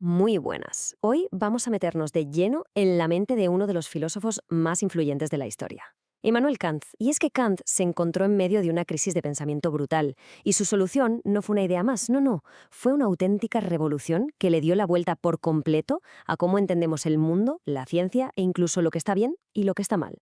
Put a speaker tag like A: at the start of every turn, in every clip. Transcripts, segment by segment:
A: Muy buenas. Hoy vamos a meternos de lleno en la mente de uno de los filósofos más influyentes de la historia, Immanuel Kant. Y es que Kant se encontró en medio de una crisis de pensamiento brutal, y su solución no fue una idea más, no, fue una auténtica revolución que le dio la vuelta por completo a cómo entendemos el mundo, la ciencia e incluso lo que está bien y lo que está mal.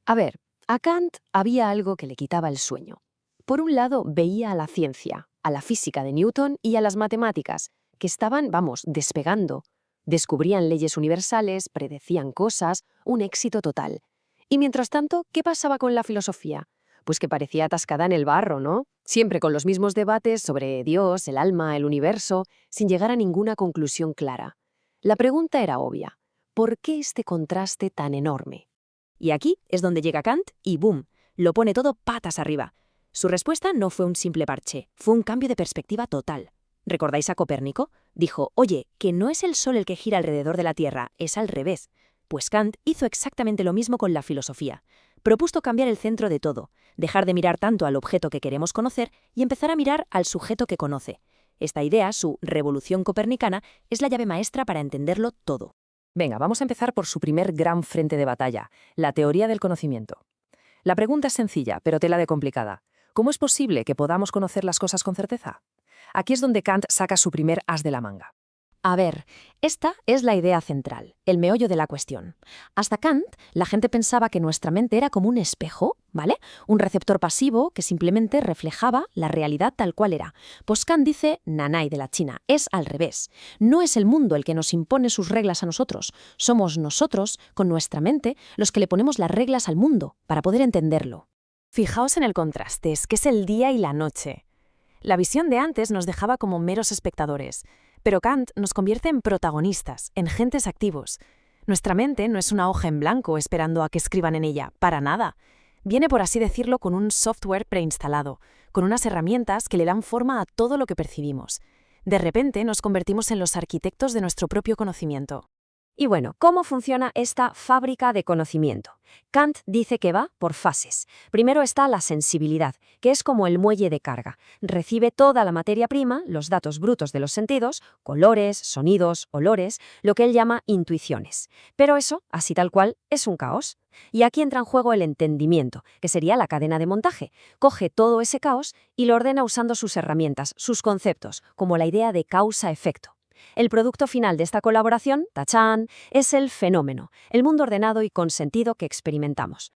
B: A ver, a Kant había algo que le quitaba el sueño. Por un lado, veía a la ciencia, a la física de Newton y a las matemáticas, que estaban, despegando. Descubrían leyes universales, predecían cosas, un éxito total. Y mientras tanto, ¿qué pasaba con la filosofía? Pues que parecía atascada en el barro, ¿no? Siempre con los mismos debates sobre Dios, el alma, el universo, sin llegar a ninguna conclusión clara. La pregunta era obvia. ¿Por qué este contraste tan enorme?
C: Y aquí es donde llega Kant y ¡boom!, lo pone todo patas arriba. Su respuesta no fue un simple parche, fue un cambio de perspectiva total. ¿Recordáis a Copérnico? Dijo, oye, que no es el Sol el que gira alrededor de la Tierra, es al revés. Pues Kant hizo exactamente lo mismo con la filosofía. Propuso cambiar el centro de todo, dejar de mirar tanto al objeto que queremos conocer y empezar a mirar al sujeto que conoce. Esta idea, su revolución copernicana, es la llave maestra para entenderlo todo.
B: Venga, vamos a empezar por su primer gran frente de batalla, la teoría del conocimiento. La pregunta es sencilla, pero tela de complicada. ¿Cómo es posible que podamos conocer las cosas con certeza? Aquí es donde Kant saca su primer as de la manga.
C: A ver, esta es la idea central, el meollo de la cuestión. Hasta Kant, la gente pensaba que nuestra mente era como un espejo, ¿vale? Un receptor pasivo que simplemente reflejaba la realidad tal cual era. Pues Kant dice, nanay de la China, es al revés. No es el mundo el que nos impone sus reglas a nosotros. Somos nosotros, con nuestra mente, los que le ponemos las reglas al mundo para poder entenderlo.
D: Fijaos en el contraste, es que es el día y la noche. La visión de antes nos dejaba como meros espectadores, pero Kant nos convierte en protagonistas, en agentes activos. Nuestra mente no es una hoja en blanco esperando a que escriban en ella, para nada. Viene, por así decirlo, con un software preinstalado, con unas herramientas que le dan forma a todo lo que percibimos. De repente nos convertimos en los arquitectos de nuestro propio conocimiento.
A: Y bueno, ¿cómo funciona esta fábrica de conocimiento? Kant dice que va por fases. Primero está la sensibilidad, que es como el muelle de carga. Recibe toda la materia prima, los datos brutos de los sentidos, colores, sonidos, olores, lo que él llama intuiciones. Pero eso, así tal cual, es un caos. Y aquí entra en juego el entendimiento, que sería la cadena de montaje. Coge todo ese caos y lo ordena usando sus herramientas, sus conceptos, como la idea de causa-efecto. El producto final de esta colaboración, tachán, es el fenómeno, el mundo ordenado y con sentido que experimentamos.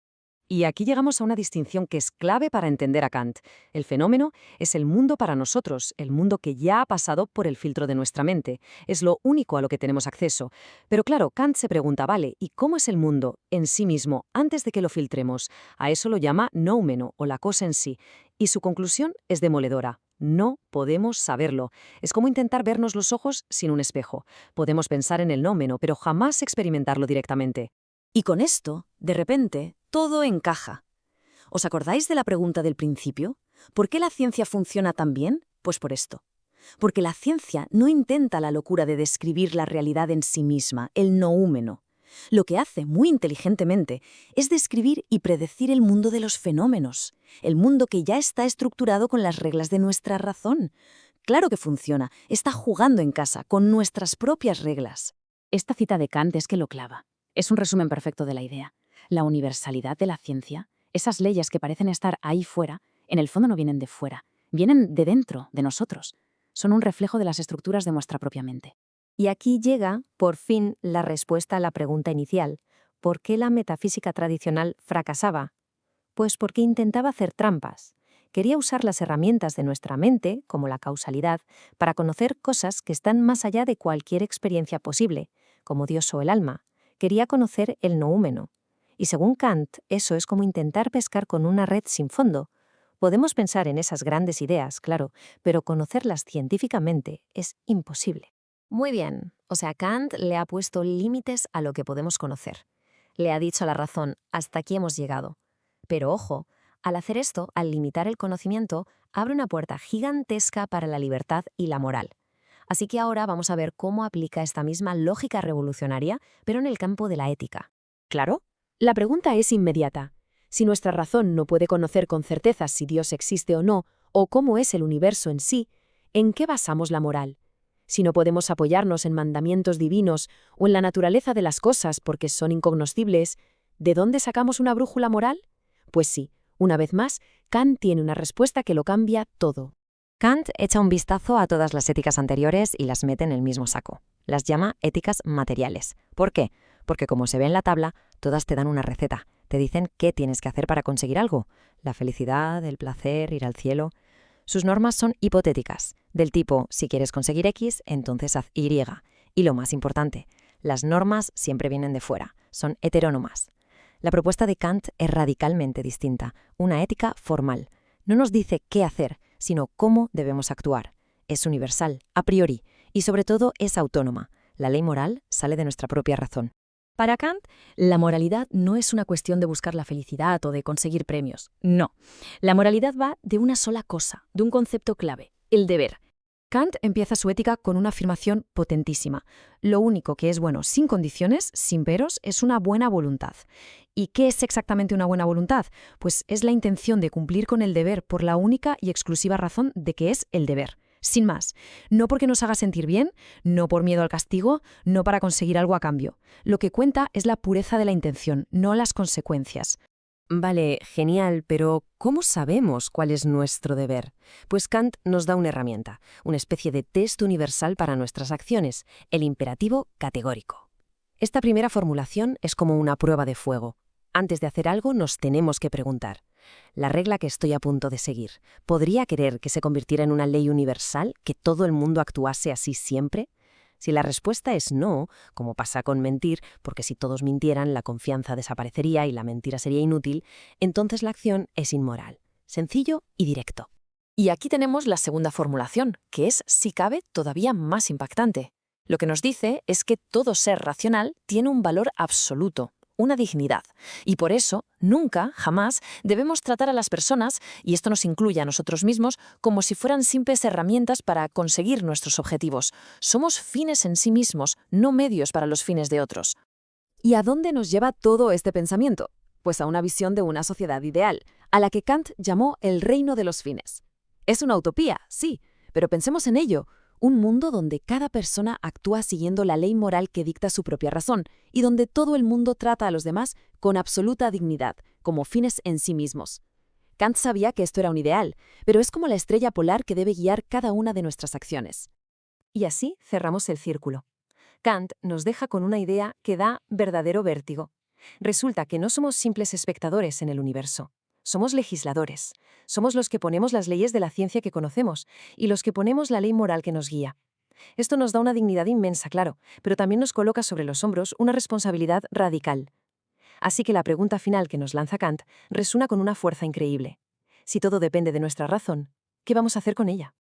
B: Y aquí llegamos a una distinción que es clave para entender a Kant. El fenómeno es el mundo para nosotros, el mundo que ya ha pasado por el filtro de nuestra mente. Es lo único a lo que tenemos acceso. Pero claro, Kant se pregunta, vale, ¿y cómo es el mundo en sí mismo antes de que lo filtremos? A eso lo llama noumeno, o la cosa en sí. Y su conclusión es demoledora. No podemos saberlo. Es como intentar vernos los ojos sin un espejo. Podemos pensar en el noumeno, pero jamás experimentarlo directamente.
C: Y con esto, de repente, todo encaja. ¿Os acordáis de la pregunta del principio? ¿Por qué la ciencia funciona tan bien? Pues por esto. Porque la ciencia no intenta la locura de describir la realidad en sí misma, el noúmeno. Lo que hace, muy inteligentemente, es describir y predecir el mundo de los fenómenos, el mundo que ya está estructurado con las reglas de nuestra razón. Claro que funciona, está jugando en casa, con nuestras propias reglas.
D: Esta cita de Kant es que lo clava. Es un resumen perfecto de la idea. La universalidad de la ciencia, esas leyes que parecen estar ahí fuera, en el fondo no vienen de fuera, vienen de dentro, de nosotros. Son un reflejo de las estructuras de nuestra propia mente.
A: Y aquí llega, por fin, la respuesta a la pregunta inicial. ¿Por qué la metafísica tradicional fracasaba? Pues porque intentaba hacer trampas. Quería usar las herramientas de nuestra mente, como la causalidad, para conocer cosas que están más allá de cualquier experiencia posible, como Dios o el alma. Quería conocer el noúmeno. Y según Kant, eso es como intentar pescar con una red sin fondo. Podemos pensar en esas grandes ideas, claro, pero conocerlas científicamente es imposible. Muy bien, o sea, Kant le ha puesto límites a lo que podemos conocer. Le ha dicho a la razón, hasta aquí hemos llegado. Pero ojo, al hacer esto, al limitar el conocimiento, abre una puerta gigantesca para la libertad y la moral. Así que ahora vamos a ver cómo aplica esta misma lógica revolucionaria, pero en el campo de la ética.
D: ¿Claro? La pregunta es inmediata. Si nuestra razón no puede conocer con certeza si Dios existe o no, o cómo es el universo en sí, ¿en qué basamos la moral?
B: Si no podemos apoyarnos en mandamientos divinos o en la naturaleza de las cosas porque son incognoscibles, ¿de dónde sacamos una brújula moral? Pues sí, una vez más, Kant tiene una respuesta que lo cambia todo.
A: Kant echa un vistazo a todas las éticas anteriores y las mete en el mismo saco. Las llama éticas materiales. ¿Por qué? Porque como se ve en la tabla, todas te dan una receta. Te dicen qué tienes que hacer para conseguir algo. La felicidad, el placer, ir al cielo. Sus normas son hipotéticas, del tipo, si quieres conseguir X, entonces haz Y. Y lo más importante, las normas siempre vienen de fuera, son heterónomas. La propuesta de Kant es radicalmente distinta, una ética formal. No nos dice qué hacer, sino cómo debemos actuar. Es universal, a priori, y sobre todo es autónoma. La ley moral sale de nuestra propia razón.
C: Para Kant, la moralidad no es una cuestión de buscar la felicidad o de conseguir premios. No. La moralidad va de una sola cosa, de un concepto clave, el deber. Kant empieza su ética con una afirmación potentísima. Lo único que es bueno sin condiciones, sin peros, es una buena voluntad. ¿Y qué es exactamente una buena voluntad? Pues es la intención de cumplir con el deber por la única y exclusiva razón de que es el deber. Sin más, no porque nos haga sentir bien, no por miedo al castigo, no para conseguir algo a cambio. Lo que cuenta es la pureza de la intención, no las consecuencias.
B: Vale, genial, pero ¿cómo sabemos cuál es nuestro deber? Pues Kant nos da una herramienta, una especie de test universal para nuestras acciones, el imperativo categórico. Esta primera formulación es como una prueba de fuego. Antes de hacer algo nos tenemos que preguntar, ¿la regla que estoy a punto de seguir podría querer que se convirtiera en una ley universal, que todo el mundo actuase así siempre? Si la respuesta es no, como pasa con mentir, porque si todos mintieran la confianza desaparecería y la mentira sería inútil, entonces la acción es inmoral. Sencillo y directo.
C: Y aquí tenemos la segunda formulación, que es, si cabe, todavía más impactante. Lo que nos dice es que todo ser racional tiene un valor absoluto, una dignidad. Y por eso, nunca, jamás, debemos tratar a las personas, y esto nos incluye a nosotros mismos, como si fueran simples herramientas para conseguir nuestros objetivos. Somos fines en sí mismos, no medios para los fines de otros.
B: ¿Y a dónde nos lleva todo este pensamiento? Pues a una visión de una sociedad ideal, a la que Kant llamó el reino de los fines. Es una utopía, sí, pero pensemos en ello. Un mundo donde cada persona actúa siguiendo la ley moral que dicta su propia razón y donde todo el mundo trata a los demás con absoluta dignidad, como fines en sí mismos. Kant sabía que esto era un ideal, pero es como la estrella polar que debe guiar cada una de nuestras acciones.
A: Y así cerramos el círculo. Kant nos deja con una idea que da verdadero vértigo. Resulta que no somos simples espectadores en el universo. Somos legisladores. Somos los que ponemos las leyes de la ciencia que conocemos y los que ponemos la ley moral que nos guía. Esto nos da una dignidad inmensa, claro, pero también nos coloca sobre los hombros una responsabilidad radical. Así que la pregunta final que nos lanza Kant resuena con una fuerza increíble. Si todo depende de nuestra razón, ¿qué vamos a hacer con ella?